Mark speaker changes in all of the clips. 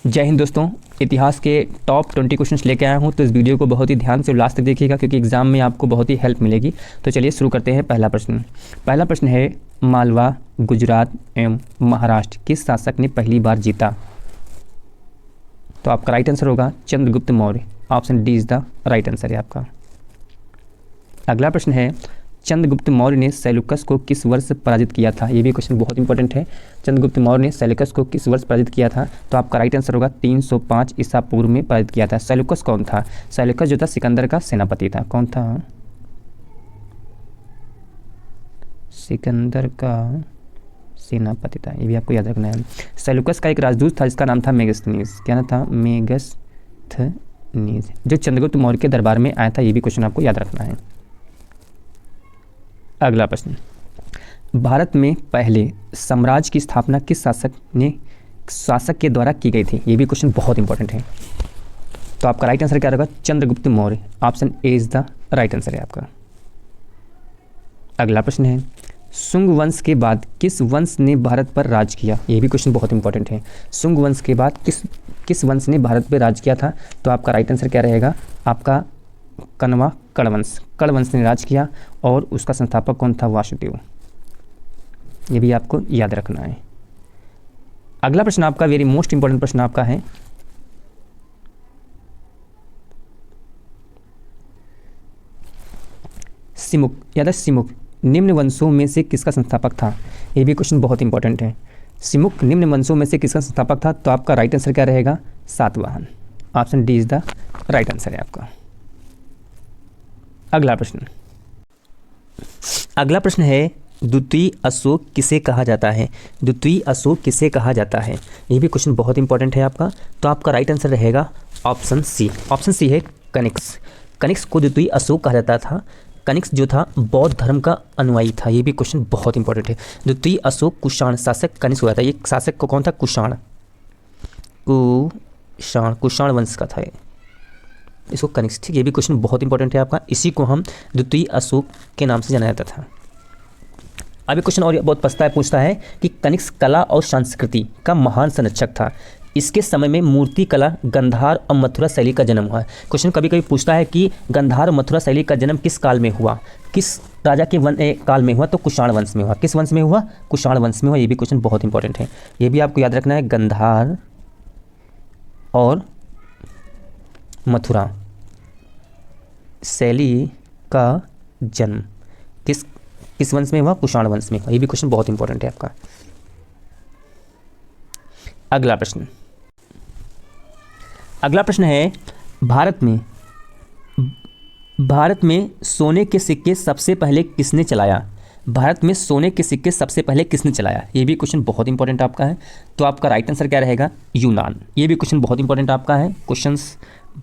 Speaker 1: जय हिंद दोस्तों। इतिहास के टॉप 20 क्वेश्चंस लेके आया हूँ, तो इस वीडियो को बहुत ही ध्यान से लास्ट तक देखिएगा क्योंकि एग्जाम में आपको बहुत ही हेल्प मिलेगी। तो चलिए शुरू करते हैं। पहला प्रश्न है, मालवा, गुजरात एवं महाराष्ट्र किस शासक ने पहली बार जीता? तो आपका राइट आंसर होगा Chandragupta Maurya. Option D is the right answer है आपका। अगला प्रश्न है, चंद्रगुप्त मौर्य ने सेल्यूकस को किस वर्ष पराजित किया था? ये भी क्वेश्चन बहुत इंपॉर्टेंट है। चंद्रगुप्त मौर्य ने सेल्यूकस को किस वर्ष पराजित किया था? तो आपका राइट आंसर होगा 305 ईसा पूर्व में पराजित किया था। सेल्यूकस कौन था? सेल्यूकस जो था सिकंदर का सेनापति था। कौन था? सिकंदर का सेनापति था। ये भी आपको याद रखना है। सेल्यूकस का एक राजदूत था जिसका नाम था मेगस्थनीज। क्या नाम था? मेगस्थनीज, जो चंद्रगुप्त मौर्य के दरबार में आया था। ये भी क्वेश्चन आपको याद रखना है। अगला प्रश्न, भारत में पहले साम्राज्य की स्थापना किस शासक के द्वारा की गई थी? ये भी क्वेश्चन बहुत इंपॉर्टेंट है। तो आपका राइट आंसर क्या होगा? Chandragupta Maurya. Option A is the right answer है आपका। अगला प्रश्न है, शुंग वंश के बाद किस वंश ने भारत पर राज किया? ये भी क्वेश्चन बहुत इंपॉर्टेंट है। शुंग वंश के बाद किस वंश ने भारत पर राज किया था? तो आपका राइट आंसर क्या रहेगा? आपका कण्व वंश ने राज किया और उसका संस्थापक कौन था? वासुदेव। ये भी आपको याद रखना है। अगला प्रश्न आपका वेरी मोस्ट इंपॉर्टेंट प्रश्न आपका है, सिमुक निम्न वंशों में से किसका संस्थापक था? ये भी क्वेश्चन बहुत इंपॉर्टेंट है। सिमुक निम्न वंशों में से किसका संस्थापक था? तो आपका राइट आंसर क्या रहेगा? Satavahana. Option D is the right answer है आपका। अगला प्रश्न है, द्वितीय अशोक किसे कहा जाता है? द्वितीय अशोक किसे कहा जाता है? ये भी क्वेश्चन बहुत इंपॉर्टेंट है आपका। तो आपका राइट आंसर रहेगा ऑप्शन सी। ऑप्शन सी है कनिष्क को द्वितीय अशोक कहा जाता था। कनिष्क जो था बौद्ध धर्म का अनुयायी था। ये भी क्वेश्चन बहुत इंपॉर्टेंट है। द्वितीय अशोक कुषाण शासक कनिष्क हुआ था। ये शासक को कौन था? कुषाण वंश का था इसको कनिष्क। ठीक, ये भी क्वेश्चन बहुत इंपॉर्टेंट है आपका। इसी को हम द्वितीय अशोक के नाम से जाना जाता था। अभी क्वेश्चन और बहुत पूछता है कि कनिष्क कला और संस्कृति का महान संरक्षक था। इसके समय में मूर्ति कला, गंधार और मथुरा शैली का जन्म हुआ है। क्वेश्चन कभी कभी पूछता है कि गंधार और मथुरा शैली का जन्म किस काल में हुआ? किस राजा के काल में हुआ? तो कुषाण वंश में हुआ। किस वंश में हुआ? कुषाण वंश में हुआ। ये भी क्वेश्चन बहुत इंपॉर्टेंट है। ये भी आपको याद रखना है। गंधार और मथुरा शैली का जन्म किस वंश में हुआ? कुषाण वंश में हुआ। ये भी क्वेश्चन बहुत इंपॉर्टेंट है आपका। अगला प्रश्न है, भारत में सोने के सिक्के सबसे पहले किसने चलाया? भारत में सोने के सिक्के सबसे पहले किसने चलाया? ये भी क्वेश्चन बहुत इंपॉर्टेंट आपका है। तो आपका राइट आंसर क्या रहेगा? यूनान। ये भी क्वेश्चन बहुत इंपॉर्टेंट आपका है। क्वेश्चंस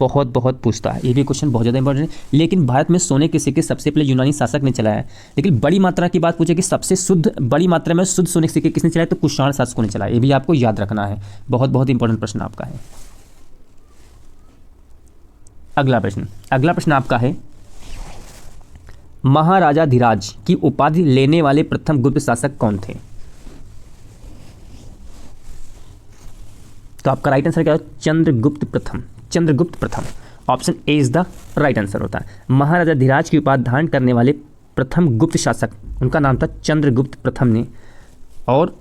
Speaker 1: बहुत पूछता है। ये भी क्वेश्चन बहुत ज़्यादा इंपॉर्टेंट है। लेकिन भारत में सोने के सिक्के सबसे पहले यूनानी शासक ने चलाया है। लेकिन बड़ी मात्रा की बात पूछे कि सबसे बड़ी मात्रा में शुद्ध सोने के सिक्के किसने चलाए? तो कुषाण शासकों ने चलाया। ये भी आपको याद रखना है। बहुत इंपॉर्टेंट प्रश्न आपका है। अगला प्रश्न आपका है, महाराजा धीराज की उपाधि लेने वाले प्रथम गुप्त शासक कौन थे? तो आपका राइट आंसर क्या है? चंद्रगुप्त प्रथम। Option A is the right answer होता है। महाराजा धीराज की उपाधि धारण करने वाले प्रथम गुप्त शासक, उनका नाम था चंद्रगुप्त प्रथम ने। और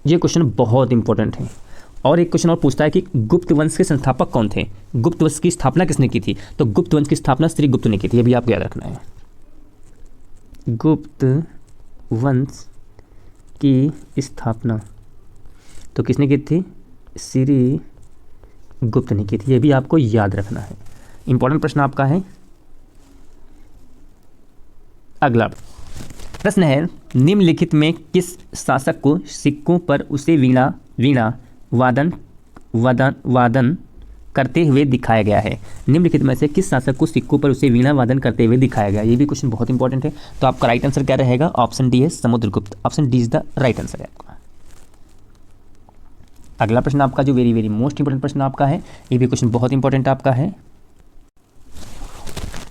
Speaker 1: ये क्वेश्चन बहुत इंपॉर्टेंट है। और एक क्वेश्चन और पूछता है कि गुप्त वंश के संस्थापक कौन थे? गुप्त वंश की स्थापना किसने की थी? तो गुप्त वंश की स्थापना श्री गुप्त ने की थी। ये भी आपको याद रखना है। गुप्त वंश की स्थापना तो किसने की थी? श्री गुप्त ने की थी। ये भी आपको याद रखना है। इंपॉर्टेंट प्रश्न आपका है। अगला प्रश्न है, निम्नलिखित में किस शासक को सिक्कों पर उसे वीणा वादन करते हुए दिखाया गया है? निम्नलिखित में से किस शासक को सिक्कों पर उसे वीणा वादन करते हुए दिखाया गया? ये भी क्वेश्चन बहुत इंपॉर्टेंट है। तो आपका राइट आंसर क्या रहेगा? ऑप्शन डी है Samudragupta. Option D is the right answer है आपका। अगला प्रश्न आपका जो वेरी मोस्ट इंपॉर्टेंट प्रश्न आपका है, ये भी क्वेश्चन बहुत इंपॉर्टेंट आपका है।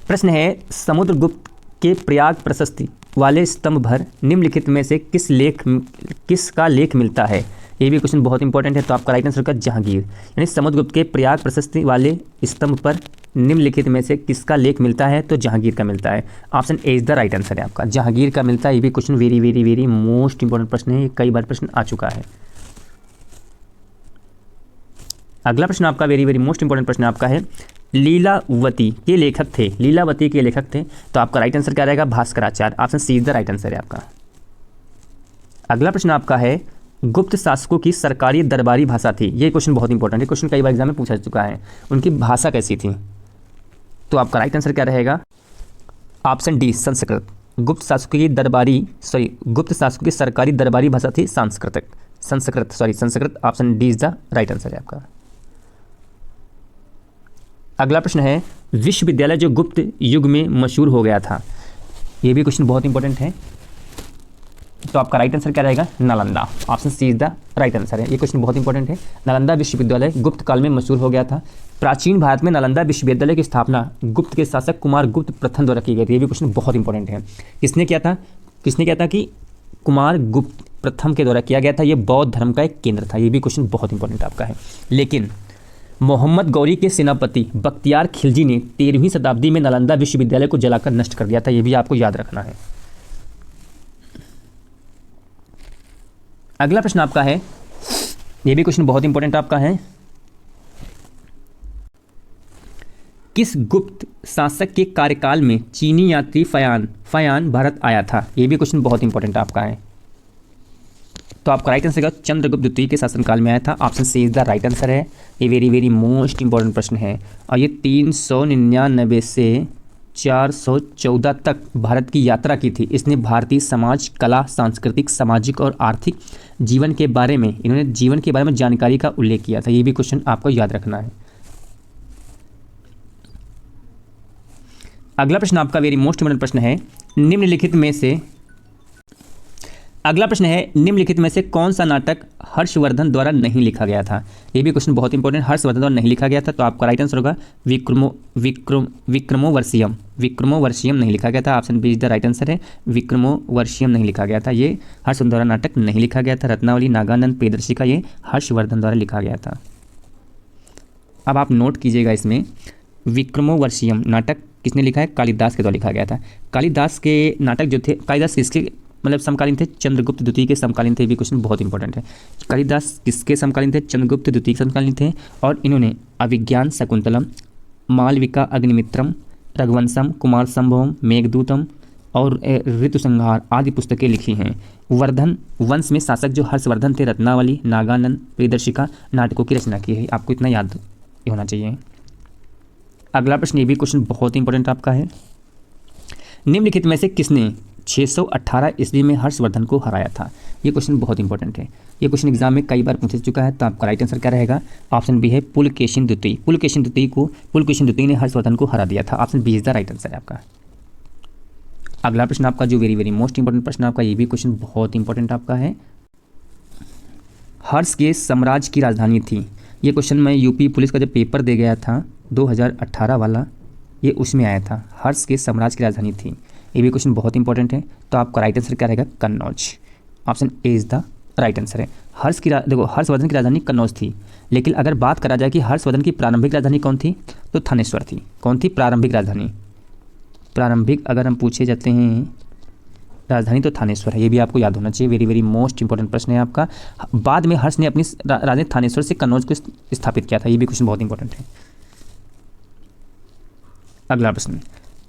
Speaker 1: प्रश्न है, समुद्रगुप्त के प्रयाग प्रशस्ति वाले स्तंभ भर निम्नलिखित में से किसका लेख मिलता है? ये भी क्वेश्चन बहुत इंपॉर्टेंट है। तो आपका राइट आंसर होगा जहांगीर। यानी समुद्रगुप्त के प्रयाग प्रशस्ति वाले स्तंभ पर निम्नलिखित में से किसका लेख मिलता है? तो जहांगीर का मिलता है। Option A is the right answer है आपका, जहांगीर का मिलता है। ये भी question very very very most important प्रश्न है, ये कई बार प्रश्न आ चुका है। अगला प्रश्न आपका वेरी वेरी मोस्ट इंपॉर्टेंट प्रश्न आपका है, लीलावती के लेखक थे, लीलावती के लेखक थे। तो आपका राइट आंसर क्या रहेगा? Bhaskaracharya. Option C is the right answer है आपका। अगला प्रश्न आपका है, गुप्त शासकों की सरकारी दरबारी भाषा थी। ये क्वेश्चन बहुत इंपॉर्टेंट है, क्वेश्चन कई बार एग्जाम में पूछा चुका है। उनकी भाषा कैसी थी? तो आपका राइट आंसर क्या रहेगा? Option D Sanskrit. गुप्त शासकों की सरकारी दरबारी भाषा थी Sanskrit. Option D is the right answer है आपका। अगला प्रश्न है, विश्वविद्यालय जो गुप्त युग में मशहूर हो गया था। ये भी क्वेश्चन बहुत इंपॉर्टेंट है। तो आपका राइट आंसर क्या रहेगा? Nalanda. Option C is the right answer है। ये क्वेश्चन बहुत इंपॉर्टेंट है। नालंदा विश्वविद्यालय गुप्त काल में मशहूर हो गया था। प्राचीन भारत में नालंदा विश्वविद्यालय की स्थापना गुप्त के शासक कुमार गुप्त प्रथम द्वारा की गई थी। ये भी क्वेश्चन बहुत इंपॉर्टेंट है। किसने किया था कि कुमार गुप्त प्रथम के द्वारा किया गया था। ये बौद्ध धर्म का एक केंद्र था। ये भी क्वेश्चन बहुत इंपॉर्टेंट आपका है। लेकिन मोहम्मद गौरी के सेनापति बख्तियार खिलजी ने 13वीं शताब्दी में नालंदा विश्वविद्यालय को जलाकर नष्ट कर दिया था। ये भी आपको याद रखना है। अगला प्रश्न आपका है, ये भी क्वेश्चन बहुत इंपॉर्टेंट आपका है, किस गुप्त शासक के कार्यकाल में चीनी यात्री फयान भारत आया था? ये भी क्वेश्चन बहुत इंपॉर्टेंट आपका है। तो आपका राइट आंसर चंद्रगुप्त द्वितीय के शासनकाल में आया था। Option C is the right answer है। ये वेरी वेरी मोस्ट इंपॉर्टेंट प्रश्न है और ये 399 से 414 तक भारत की यात्रा की थी। इसने भारतीय समाज, कला, सांस्कृतिक, सामाजिक और आर्थिक जीवन के बारे में जानकारी का उल्लेख किया था। ये भी क्वेश्चन आपको याद रखना है। अगला प्रश्न आपका वेरी मोस्ट इंपॉर्टेंट प्रश्न है, निम्नलिखित में से कौन सा नाटक हर्षवर्धन द्वारा नहीं लिखा गया था? ये भी क्वेश्चन बहुत इंपॉर्टेंट, हर्षवर्धन द्वारा नहीं लिखा गया था। तो आपका राइट आंसर होगा विक्रमोर्वशीयम नहीं लिखा गया था। Option B is the right answer है। विक्रमोर्वशीयम नहीं लिखा गया था। ये हर्षवर्धन द्वारा नाटक नहीं लिखा गया था। रत्नावली, नागानंद, प्रियदर्शी ये हर्षवर्धन द्वारा लिखा गया था। अब आप नोट कीजिएगा, इसमें विक्रमोर्वशीयम नाटक किसने लिखा है? कालिदास के द्वारा लिखा गया था। कालिदास के नाटक जो थे, कालिदास किसके समकालीन थे? चंद्रगुप्त द्वितीय के समकालीन थे। भी क्वेश्चन बहुत इंपॉर्टेंट है। कालिदास किसके समकालीन थे? चंद्रगुप्त द्वितीय के समकालीन थे। और इन्होंने अभिज्ञान शकुंतलम, मालविका अग्निमित्रम, रघुवंशम, कुमार संभवम, मेघदूतम और ऋतुसंहार आदि पुस्तकें लिखी हैं। वर्धन वंश में शासक जो हर्षवर्धन थे, रत्नावली, नागानंद, प्रियदर्शिका नाटकों की रचना की है। आपको इतना याद होना चाहिए। अगला प्रश्न, ये भी क्वेश्चन बहुत इंपॉर्टेंट आपका है, निम्नलिखित में से किसने 618 ईस्वी में हर्षवर्धन को हराया था? ये क्वेश्चन बहुत इंपॉर्टेंट है। ये क्वेश्चन एग्जाम में कई बार पूछ चुका है। तो आपका राइट आंसर क्या रहेगा? ऑप्शन बी है पुलकेशिन द्वितीय। पुलकेशिन द्वितीय ने हर्षवर्धन को हरा दिया था। Option B is the right answer है आपका। अगला प्रश्न आपका जो वेरी वेरी मोस्ट इंपॉर्टेंट प्रश्न आपका, ये भी क्वेश्चन बहुत इंपॉर्टेंट आपका है, हर्ष के साम्राज्य की राजधानी थी। ये क्वेश्चन मैं यूपी पुलिस का जब पेपर दे गया था 2018 वाला, ये उसमें आया था। हर्ष के साम्राज्य की राजधानी थी। ये भी क्वेश्चन बहुत इंपॉर्टेंट है। तो आपका राइट आंसर क्या रहेगा? Kannauj. Option A is the right answer है। हर्षवर्धन की राजधानी कन्नौज थी। लेकिन अगर बात करा जाए कि हर्षवर्धन की प्रारंभिक राजधानी कौन थी, तो थानेश्वर थी। कौन थी प्रारंभिक राजधानी? प्रारंभिक अगर हम पूछे जाते हैं राजधानी तो थानेश्वर है। ये भी आपको याद होना चाहिए। वेरी वेरी मोस्ट इंपॉर्टेंट प्रश्न है आपका। बाद में हर्ष ने अपनी राजधानी थानेश्वर से कन्नौज को स्थापित किया था। ये भी क्वेश्चन बहुत इंपॉर्टेंट है। अगला प्रश्न,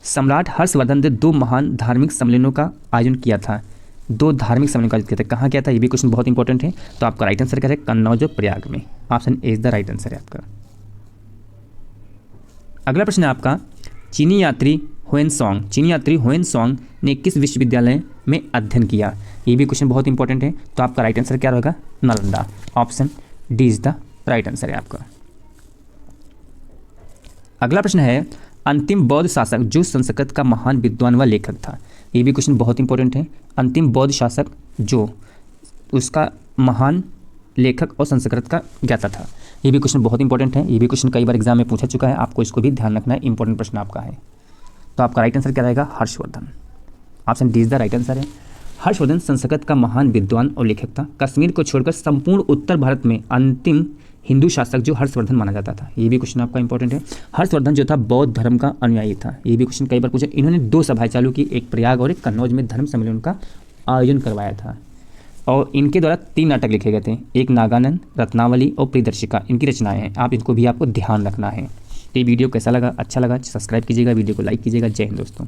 Speaker 1: सम्राट हर्षवर्धन ने 2 महान धार्मिक सम्मेलनों का आयोजन किया था। 2 धार्मिक सम्मेलन का आयोजन किया था। कहाँ किया था? ये भी क्वेश्चन बहुत इंपॉर्टेंट है। तो आपका राइट आंसर क्या है? कन्नौज और प्रयाग में। Option A is the right answer है आपका। अगला प्रश्न है आपका, चीनी यात्री हुएनसोंग ने किस विश्वविद्यालय में अध्ययन किया? ये भी क्वेश्चन बहुत इंपॉर्टेंट है। तो आपका राइट आंसर क्या रहेगा? Nalanda. Option D is the right answer है आपका। अगला प्रश्न है, अंतिम बौद्ध शासक जो संस्कृत का महान विद्वान व लेखक था। ये भी क्वेश्चन बहुत इंपॉर्टेंट है। अंतिम बौद्ध शासक जो उसका महान लेखक और संस्कृत का ज्ञाता था। ये भी क्वेश्चन बहुत इंपॉर्टेंट है। ये भी क्वेश्चन कई बार एग्जाम में पूछा चुका है। आपको इसको भी ध्यान रखना है, इंपॉर्टेंट प्रश्न आपका है। तो आपका राइट आंसर क्या रहेगा? Harshvardhan. Option D is the right answer है। हर्षवर्धन संस्कृत का महान विद्वान और लेखक था। कश्मीर को छोड़कर संपूर्ण उत्तर भारत में अंतिम हिंदू शासक जो हर्षवर्धन माना जाता था। ये भी क्वेश्चन आपका इंपॉर्टेंट है। हर्षवर्धन जो था बौद्ध धर्म का अनुयायी था। ये भी क्वेश्चन कई बार पूछा। इन्होंने 2 सभाएं चालू की, एक प्रयाग और एक कन्नौज में धर्म सम्मेलन का आयोजन करवाया था। और इनके द्वारा 3 नाटक लिखे गए थे, एक नागानंद, रत्नावली और प्रियदर्शिका, इनकी रचनाएं हैं। आप इनको भी आपको ध्यान रखना है। तो ये वीडियो कैसा लगा, अच्छा लगा सब्सक्राइब कीजिएगा, वीडियो को लाइक कीजिएगा। जय हिंद दोस्तों।